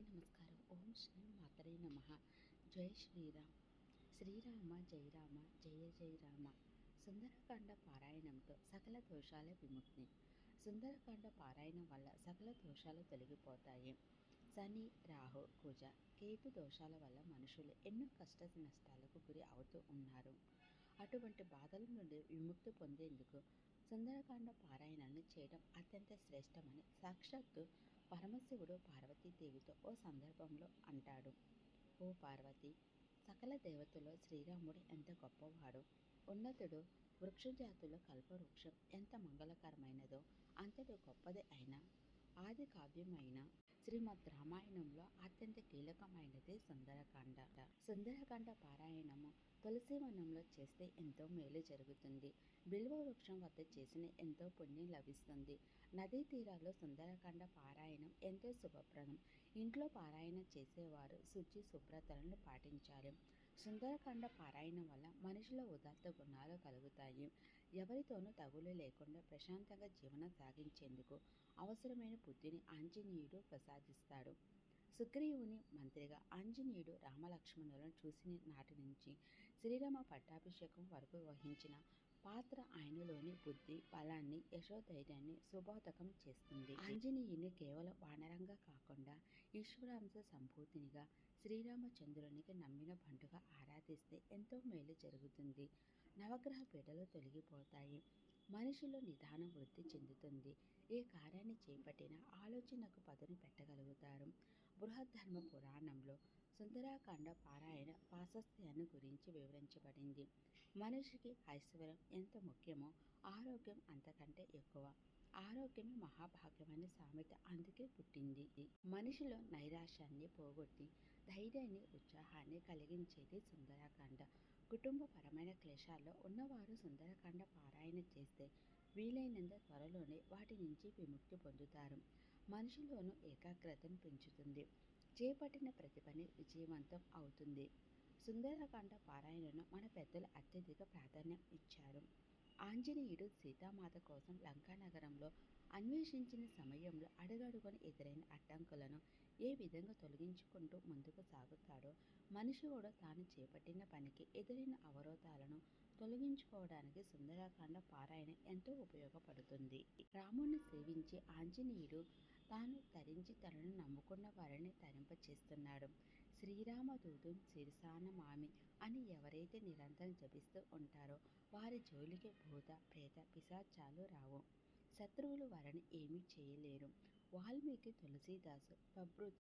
నమస్కారం. ఓం శ్రీ మాతరే నమః. జై శ్రీరామ్. శ్రీరామ జై రామ జయ జయ రామ. సుందరకాండ పారాయణంతో సకల దోషాల విముక్తి. సుందరకాండ పారాయణం వల్ల సకల దోషాలు తొలగిపోతాయి. శని, రాహు, కుజ, కేతు దోషాల వల్ల మనుషులు ఎన్నో కష్ట నష్టాలకు గురి అవుతూ ఉన్నారు. అటువంటి బాధల నుండి విముక్తి పొందేందుకు సుందరకాండ పారాయణాన్ని చేయడం అత్యంత శ్రేష్టమని సాక్షాత్తు పరమశివుడు పార్వతీదేవితో ఓ సందర్భంలో అంటాడు. ఓ పార్వతి, సకల దేవతలో శ్రీరాముడు ఎంత గొప్పవాడు, ఉన్నతుడు, వృక్షజాతులో కల్పవృక్షం ఎంత మంగళకరమైనదో అంతటి గొప్పది అయిన ఆది కావ్యమైన శ్రీమద్ రామాయణంలో అత్యంత కీలకమైనది సుందరకాండ. సుందరకాండ పారాయణము తులసి వనంలో చేస్తే ఎంతో మేలు జరుగుతుంది. బిల్వ వృక్షం వద్ద చేసిన ఎంతో పుణ్యం లభిస్తుంది. నదీ తీరాల్లో సుందరకాండ పారాయణం ఎంతో శుభప్రదం. ఇంట్లో పారాయణ చేసేవారు శుచి శుభ్రతలను పాటించాలి. సుందరకాండ పారాయణం వల్ల మనిషిలో ఉదాత్త గుణాలు కలుగుతాయి. ఎవరితోనూ తగులు లేకుండా ప్రశాంతంగా జీవనం సాగించేందుకు అవసరమైన బుద్ధిని ఆంజనేయుడు ప్రసాదిస్తాడు. సుగ్రీవుని మంత్రిగా ఆంజనేయుడు రామలక్ష్మణులను చూసిన నాటి నుంచి శ్రీరామ పట్టాభిషేకం వరకు వహించిన పాత్ర ఆయనలోని బుద్ధి, బలాన్ని, యశోధైర్యాన్ని సుబోధకం చేస్తుంది. ఆంజనేయుని కేవలం వానరంగా కాకుండా ఈశ్వరాంశ సంభూతినిగా, శ్రీరామచంద్రునికి నమ్మిన బంటుగా ఆరాధిస్తే ఎంతో మేలు జరుగుతుంది. నవగ్రహ పీడలు తొలగిపోతాయి. మనిషిలో నిదానం వృద్ధి చెందుతుంది. ఏ కార్యాన్ని చేపట్టినా ఆలోచనకు పదును పెట్టగలుగుతారు. బృహద్ధర్మ పురాణంలో సుందరకాండ పారాయణ ప్రాశస్త్యాన్ని గురించి వివరించబడింది. మనిషికి ఐశ్వర్యం ఎంత ముఖ్యమో ఆరోగ్యం అంతకంటే ఎక్కువ. ఆరోగ్యమే మహాభాగ్యమైన సామెత అందుకే పుట్టింది. మనిషిలో నైరాశ్యాన్ని పోగొట్టి ధైర్యాన్ని, ఉత్సాహాన్ని కలిగించేది సుందరకాండ. కుటుంబపరమైన క్లేశాల్లో ఉన్నవారు సుందరకాండ పారాయణ చేస్తే వీలైనంత త్వరలోనే వాటి నుంచి విముక్తి పొందుతారు. మనిషిలోనూ ఏకాగ్రతను పెంచుతుంది. చేపట్టిన ప్రతి పని విజయవంతం అవుతుంది. సుందరకాండ పారాయణను మన పెద్దలు అత్యధిక ప్రాధాన్యం ఇచ్చారు. ఆంజనేయుడు సీతామాత కోసం లంకానగరంలో అన్వేషించిన సమయంలో అడుగడుగున ఎదురైన అడ్డంకులను ఏ విధంగా తొలగించుకుంటూ ముందుకు సాగుతాడో మనిషి కూడా తాను చేపట్టిన పనికి ఎదురైన అవరోధాలను తొలగించుకోవడానికి సుందరకాండ పారాయణ ఎంతో ఉపయోగపడుతుంది. రాముణ్ణి సేవించి ఆంజనేయుడు తాను తరించి తనను నమ్ముకున్న వారిని తరింపచేస్తున్నాడు. శ్రీరామదూతం శిరసానమామి అని ఎవరైతే నిరంతరం జపిస్తూ ఉంటారో వారి జోలికి భూత, ప్రేత, పిశాచాలు రావు. శత్రువులు వారిని ఏమీ చేయలేరు. వాల్మీకి, తులసీదాసు, ప్రభృతి